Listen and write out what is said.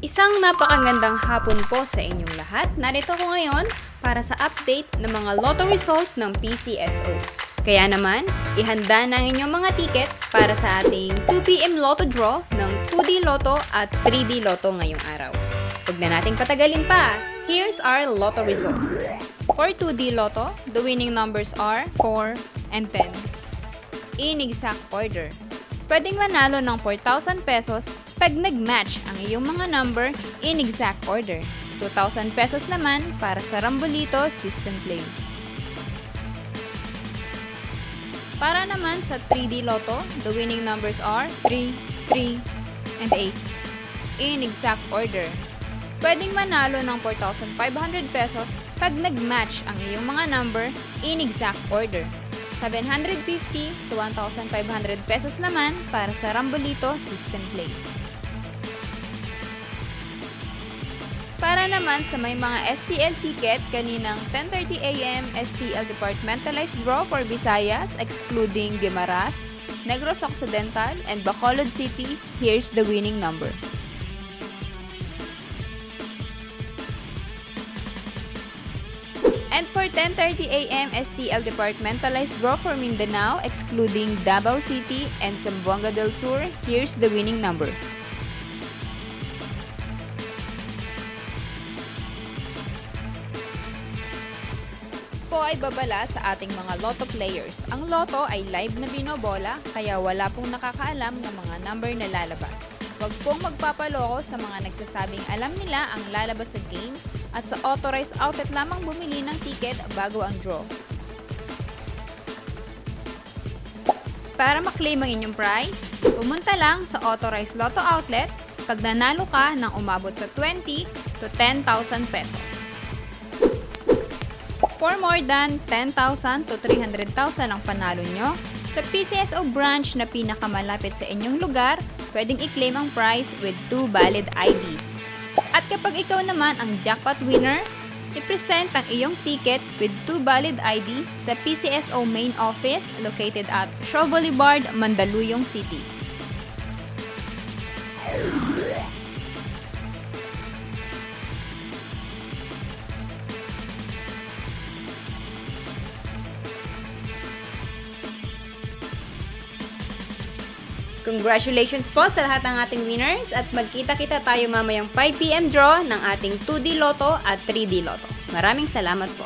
Isang napakagandang hapon po sa inyong lahat. Narito ko ngayon para sa update ng mga lotto result ng PCSO. Kaya naman, ihanda na ang inyong mga ticket para sa ating 2pm lotto draw ng 2D Lotto at 3D Lotto ngayong araw. Huwag na nating patagalin pa. Here's our lotto result. For 2D Lotto, the winning numbers are 4 and 10. In exact order. Pwedeng manalo ng 4,000 pesos pag nag-match ang iyong mga number in exact order. 2,000 pesos naman para sa Rambolito System Play. Para naman sa 3D Lotto, the winning numbers are 3, 3, and 8. In exact order. Pwedeng manalo ng 4,500 pesos pag nag-match ang iyong mga number in exact order. 750 to 1,500 pesos naman para sa Rambolito System Play. Para naman sa may mga STL ticket, kaninang 10:30 AM STL Departmentalized Draw for Visayas excluding Guimaras, Negros Occidental, and Bacolod City, here's the winning number. And for 10:30 AM STL Departmentalized Draw for Mindanao excluding Davao City and Zamboanga del Sur, here's the winning number. Po ay babala sa ating mga lotto players. Ang lotto ay live na binobola kaya wala pong nakakaalam ng mga number na lalabas. Huwag pong magpapaloko sa mga nagsasabing alam nila ang lalabas sa game at sa authorized outlet lamang bumili ng ticket bago ang draw. Para maklaim ang inyong prize, pumunta lang sa authorized lotto outlet pag nanalo ka ng umabot sa 20 to 10,000 pesos. For more than 10,000 to 300,000 ang panalo nyo, sa PCSO branch na pinakamalapit sa inyong lugar, pwedeng i-claim ang prize with 2 valid IDs. At kapag ikaw naman ang jackpot winner, i-present ang iyong ticket with 2 valid ID sa PCSO main office located at Shaw Boulevard, Mandaluyong City. Congratulations po sa lahat ng ating winners at magkita-kita tayo mamayang 5pm draw ng ating 2D Lotto at 3D Lotto. Maraming salamat po.